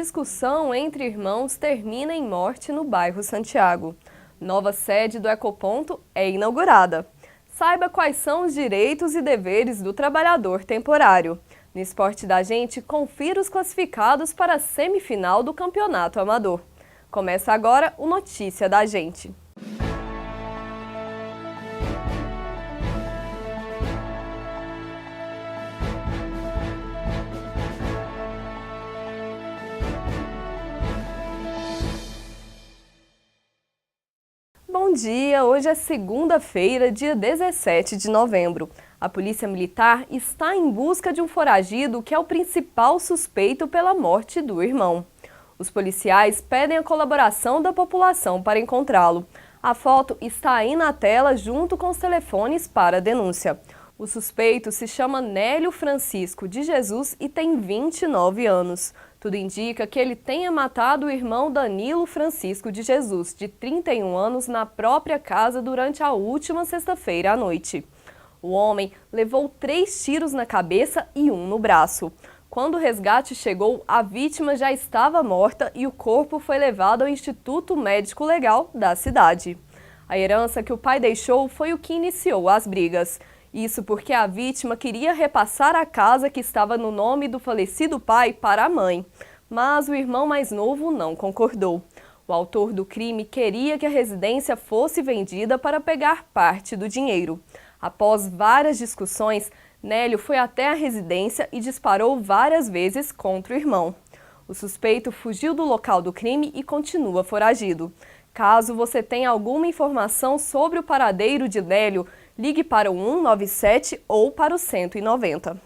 discussão entre irmãos termina em morte no bairro Santiago. Nova sede do Ecoponto é inaugurada. Saiba quais são os direitos e deveres do trabalhador temporário. No Esporte da Gente, confira os classificados para a semifinal do Campeonato Amador. Começa agora o Notícia da Gente. Bom dia, hoje é segunda-feira, dia 17 de novembro. A Polícia Militar está em busca de um foragido que é o principal suspeito pela morte do irmão. Os policiais pedem a colaboração da população para encontrá-lo. A foto está aí na tela junto com os telefones para a denúncia. O suspeito se chama Nélio Francisco de Jesus e tem 29 anos. Tudo indica que ele tenha matado o irmão Danilo Francisco de Jesus, de 31 anos, na própria casa durante a última sexta-feira à noite. O homem levou 3 tiros na cabeça e 1 no braço. Quando o resgate chegou, a vítima já estava morta e o corpo foi levado ao Instituto Médico Legal da cidade. A herança que o pai deixou foi o que iniciou as brigas. Isso porque a vítima queria repassar a casa que estava no nome do falecido pai para a mãe, mas o irmão mais novo não concordou. O autor do crime queria que a residência fosse vendida para pegar parte do dinheiro. Após várias discussões, Nélio foi até a residência e disparou várias vezes contra o irmão. O suspeito fugiu do local do crime e continua foragido. Caso você tenha alguma informação sobre o paradeiro de Nélio, ligue para o 197 ou para o 190.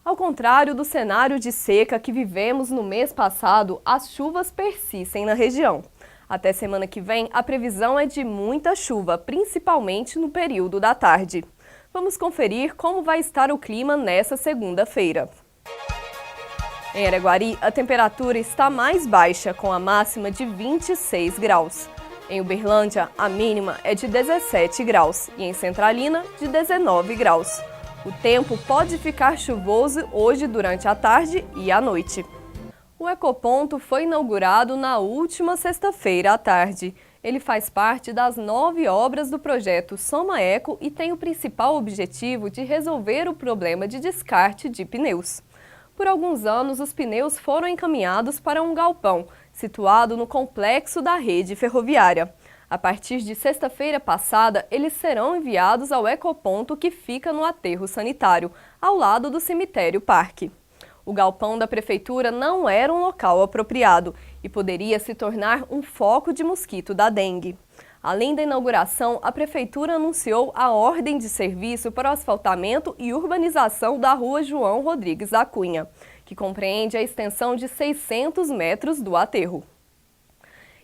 Ao contrário do cenário de seca que vivemos no mês passado, as chuvas persistem na região. Até semana que vem, a previsão é de muita chuva, principalmente no período da tarde. Vamos conferir como vai estar o clima nessa segunda-feira. Em Araguari, a temperatura está mais baixa, com a máxima de 26 graus. Em Uberlândia, a mínima é de 17 graus e em Centralina, de 19 graus. O tempo pode ficar chuvoso hoje durante a tarde e à noite. O Ecoponto foi inaugurado na última sexta-feira à tarde. Ele faz parte das 9 obras do projeto Soma Eco e tem o principal objetivo de resolver o problema de descarte de pneus. Por alguns anos, os pneus foram encaminhados para um galpão, situado no complexo da rede ferroviária. A partir de sexta-feira passada, eles serão enviados ao Ecoponto, que fica no aterro sanitário, ao lado do cemitério Parque. O galpão da prefeitura não era um local apropriado e poderia se tornar um foco de mosquito da dengue. Além da inauguração, a prefeitura anunciou a ordem de serviço para o asfaltamento e urbanização da rua João Rodrigues da Cunha, que compreende a extensão de 600 metros do aterro.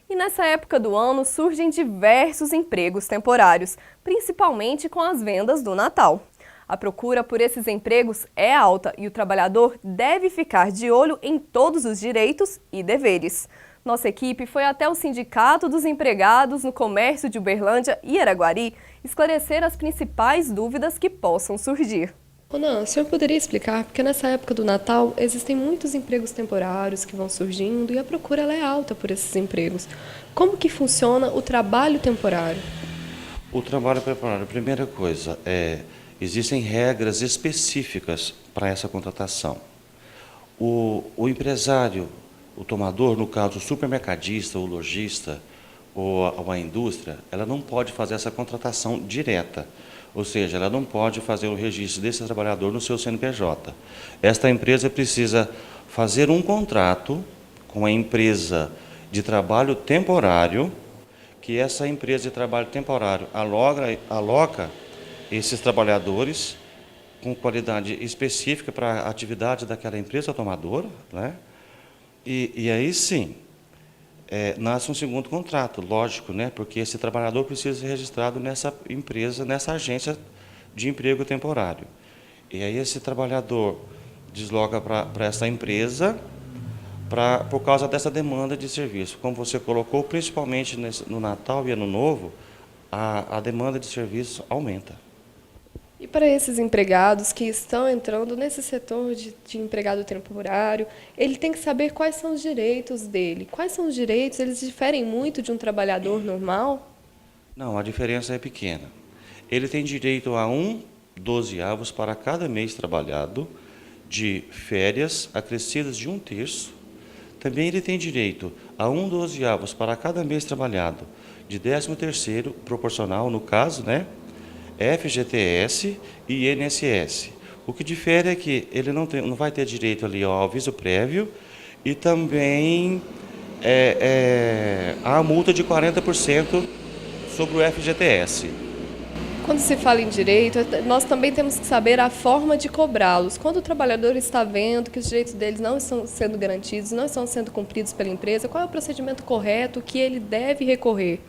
E nessa época do ano surgem diversos empregos temporários, principalmente com as vendas do Natal. A procura por esses empregos é alta e o trabalhador deve ficar de olho em todos os direitos e deveres. Nossa equipe foi até o Sindicato dos Empregados no Comércio de Uberlândia e Araguari esclarecer as principais dúvidas que possam surgir. Ronan, o senhor poderia explicar, porque nessa época do Natal existem muitos empregos temporários que vão surgindo e a procura ela é alta por esses empregos. Como que funciona o trabalho temporário? O trabalho temporário, a primeira coisa, existem regras específicas para essa contratação. O empresário, o tomador, no caso o supermercadista, o lojista ou a indústria, ela não pode fazer essa contratação direta. Ou seja, ela não pode fazer o registro desse trabalhador no seu CNPJ. Esta empresa precisa fazer um contrato com a empresa de trabalho temporário, que essa empresa de trabalho temporário aloca esses trabalhadores com qualidade específica para a atividade daquela empresa tomadora, né? E aí sim, nasce um segundo contrato, lógico, né? Porque esse trabalhador precisa ser registrado nessa empresa, nessa agência de emprego temporário. E aí esse trabalhador desloca para essa empresa por causa dessa demanda de serviço. Como você colocou, principalmente no Natal e Ano Novo, a demanda de serviço aumenta. E para esses empregados que estão entrando nesse setor de empregado temporário, ele tem que saber quais são os direitos dele. Quais são os direitos? Eles diferem muito de um trabalhador normal? Não, a diferença é pequena. Ele tem direito a 1/12 para cada mês trabalhado, de férias acrescidas de 1/3. Também ele tem direito a 1/12 para cada mês trabalhado, de 13º, proporcional no caso, né? FGTS e INSS. O que difere é que ele não vai ter direito ali ao aviso prévio e também a multa de 40% sobre o FGTS. Quando se fala em direito, nós também temos que saber a forma de cobrá-los. Quando o trabalhador está vendo que os direitos deles não estão sendo garantidos, não estão sendo cumpridos pela empresa, qual é o procedimento correto que ele deve recorrer?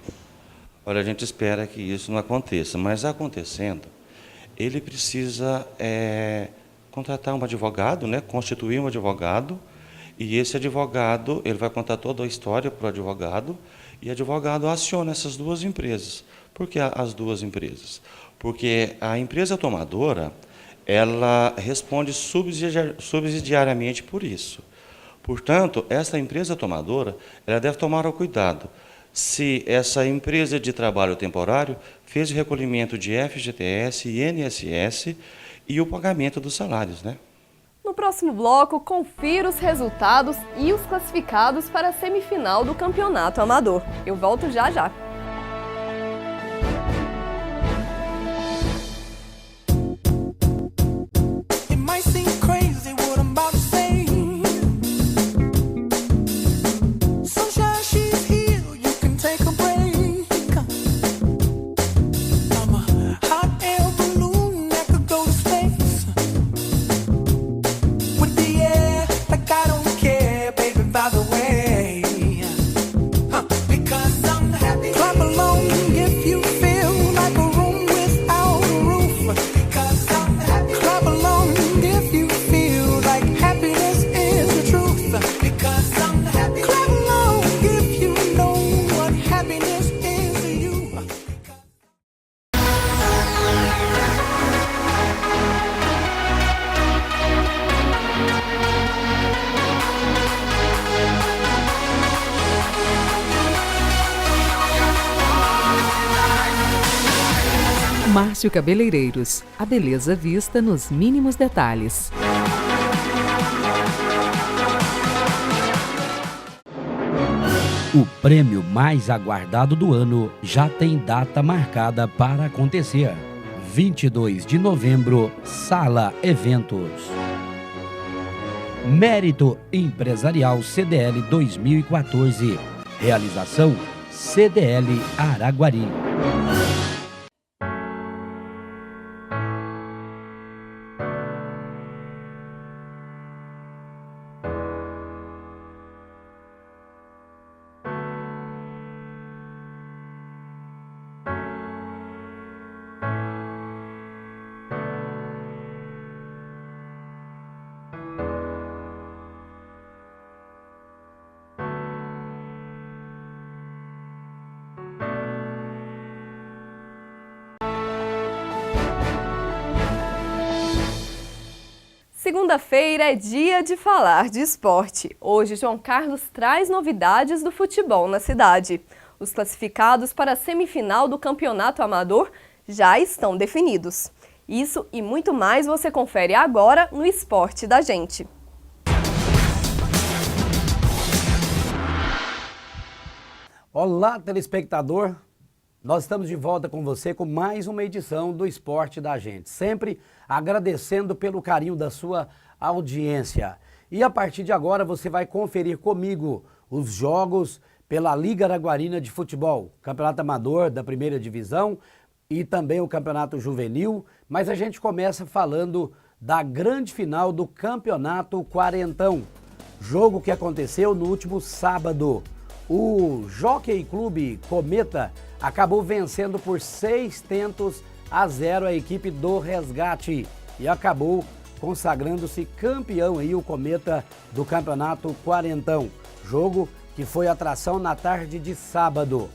Olha, a gente espera que isso não aconteça, mas acontecendo, ele precisa contratar um advogado, né, constituir um advogado, e esse advogado, ele vai contar toda a história para o advogado, e o advogado aciona essas duas empresas. Por que as duas empresas? Porque a empresa tomadora, ela responde subsidiariamente por isso. Portanto, essa empresa tomadora, ela deve tomar o cuidado. Se essa empresa de trabalho temporário fez o recolhimento de FGTS e INSS e o pagamento dos salários, né? No próximo bloco, confira os resultados e os classificados para a semifinal do Campeonato Amador. Eu volto já já. Márcio Cabeleireiros, a beleza vista nos mínimos detalhes. O prêmio mais aguardado do ano já tem data marcada para acontecer. 22 de novembro, Sala Eventos. Mérito Empresarial CDL 2014. Realização CDL Araguari. Segunda-feira é dia de falar de esporte. Hoje, João Carlos traz novidades do futebol na cidade. Os classificados para a semifinal do Campeonato Amador já estão definidos. Isso e muito mais você confere agora no Esporte da Gente. Olá, telespectador! Nós estamos de volta com você com mais uma edição do Esporte da Gente. Sempre agradecendo pelo carinho da sua audiência. E a partir de agora você vai conferir comigo os jogos pela Liga Araguarina de Futebol, Campeonato Amador da Primeira Divisão e também o Campeonato Juvenil. Mas a gente começa falando da grande final do Campeonato Quarentão. Jogo que aconteceu no último sábado. O Jockey Clube Cometa acabou vencendo por 6-0 a equipe do Resgate e acabou consagrando-se campeão aí o Cometa do Campeonato Quarentão. Jogo que foi atração na tarde de sábado.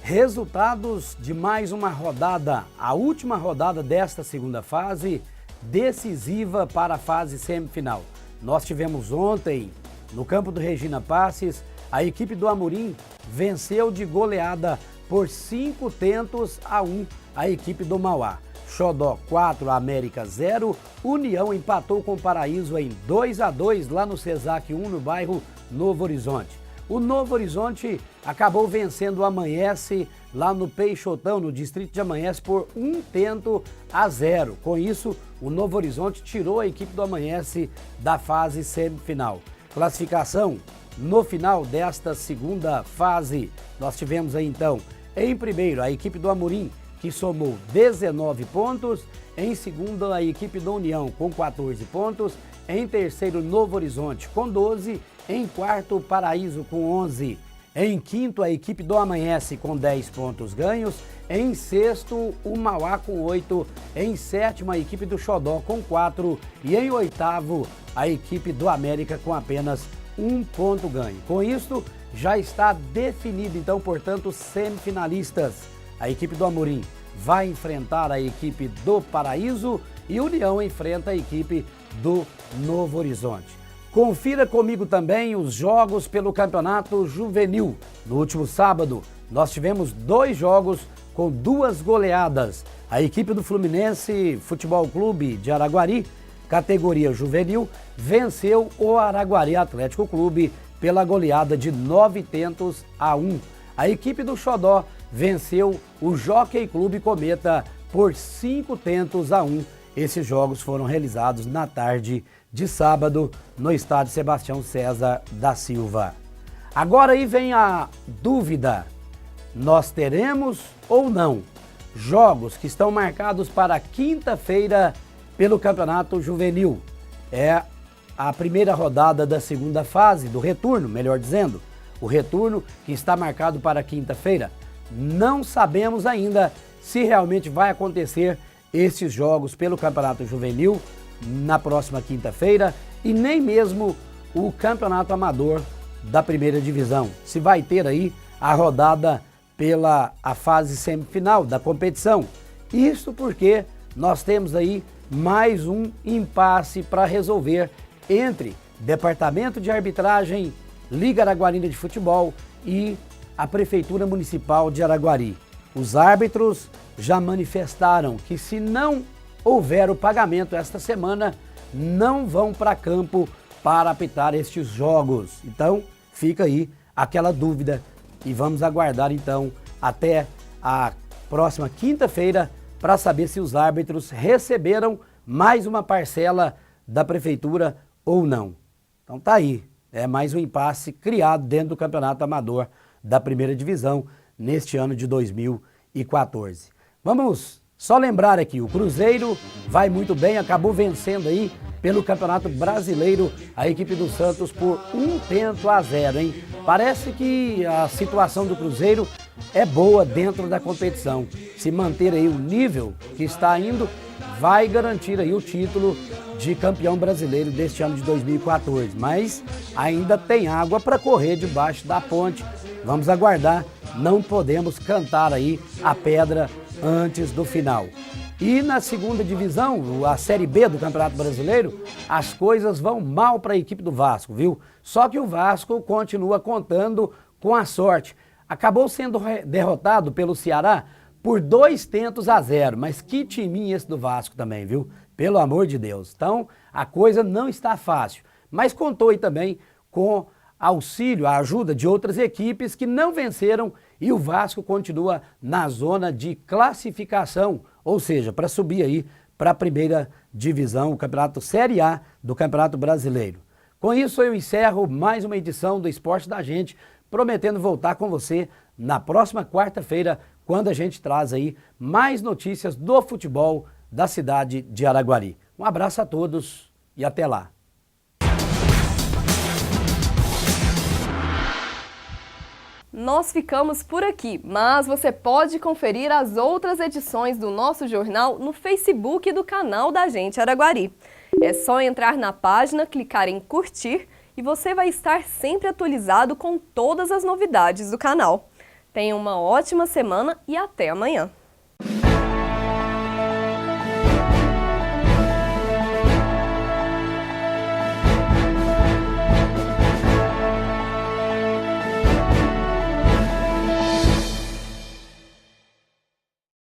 Resultados de mais uma rodada, a última rodada desta segunda fase, decisiva para a fase semifinal. Nós tivemos ontem, no campo do Regina Passes, a equipe do Amorim venceu de goleada por 5-1 a equipe do Mauá. Xodó 4, América 0, União empatou com o Paraíso em 2-2 lá no Cesac 1, no bairro Novo Horizonte. O Novo Horizonte acabou vencendo o Amanhece lá no Peixotão, no distrito de Amanhece, por 1-0. Com isso, o Novo Horizonte tirou a equipe do Amanhece da fase semifinal. Classificação: no final desta segunda fase, nós tivemos aí então, em primeiro, a equipe do Amorim, que somou 19 pontos, em segundo, a equipe da União, com 14 pontos, em terceiro, Novo Horizonte, com 12, em quarto, Paraíso, com 11, em quinto, a equipe do Amanhece, com 10 pontos ganhos, em sexto, o Mauá, com 8, em sétimo, a equipe do Xodó, com 4, e em oitavo, a equipe do América, com apenas 1 ponto ganho. Com isso, já está definido, então, portanto, semifinalistas. A equipe do Amorim vai enfrentar a equipe do Paraíso e União enfrenta a equipe do Novo Horizonte. Confira comigo também os jogos pelo Campeonato Juvenil. No último sábado, nós tivemos 2 jogos com 2 goleadas. A equipe do Fluminense Futebol Clube de Araguari, categoria juvenil, venceu o Araguari Atlético Clube pela goleada de 9-1. A equipe do Xodó venceu o Jockey Clube Cometa por 5-1. Esses jogos foram realizados na tarde de sábado no estádio Sebastião César da Silva. Agora aí vem a dúvida: nós teremos ou não jogos que estão marcados para quinta-feira pelo Campeonato Juvenil? É a primeira rodada da segunda fase, do retorno, melhor dizendo. O retorno que está marcado para quinta-feira. Não sabemos ainda se realmente vai acontecer esses jogos pelo Campeonato Juvenil na próxima quinta-feira e nem mesmo o Campeonato Amador da primeira divisão. Se vai ter aí a rodada pela a fase semifinal da competição. Isso porque nós temos aí mais um impasse para resolver entre Departamento de Arbitragem, Liga Araguarina de Futebol e a Prefeitura Municipal de Araguari. Os árbitros já manifestaram que, se não houver o pagamento esta semana, não vão para campo para apitar estes jogos. Então, fica aí aquela dúvida e vamos aguardar então até a próxima quinta-feira para saber se os árbitros receberam mais uma parcela da Prefeitura ou não. Então tá aí, é mais um impasse criado dentro do Campeonato Amador da primeira divisão neste ano de 2014. Vamos só lembrar aqui, o Cruzeiro vai muito bem, acabou vencendo aí pelo Campeonato Brasileiro a equipe do Santos por 1-0, hein? Parece que a situação do Cruzeiro é boa dentro da competição. Se manter aí o nível que está indo, vai garantir aí o título de campeão brasileiro deste ano de 2014. Mas ainda tem água para correr debaixo da ponte. Vamos aguardar, não podemos cantar aí a pedra antes do final. E na segunda divisão, a Série B do Campeonato Brasileiro, as coisas vão mal para a equipe do Vasco, viu? Só que o Vasco continua contando com a sorte. Acabou sendo derrotado pelo Ceará por 2-0, mas que timinho esse do Vasco também, viu? Pelo amor de Deus. Então, a coisa não está fácil, mas contou aí também com auxílio, a ajuda de outras equipes que não venceram e o Vasco continua na zona de classificação, ou seja, para subir aí para a primeira divisão, o Campeonato Série A do Campeonato Brasileiro. Com isso eu encerro mais uma edição do Esporte da Gente, prometendo voltar com você na próxima quarta-feira, quando a gente traz aí mais notícias do futebol da cidade de Araguari. Um abraço a todos e até lá. Nós ficamos por aqui, mas você pode conferir as outras edições do nosso jornal no Facebook do canal da Gente Araguari. É só entrar na página, clicar em curtir e você vai estar sempre atualizado com todas as novidades do canal. Tenha uma ótima semana e até amanhã.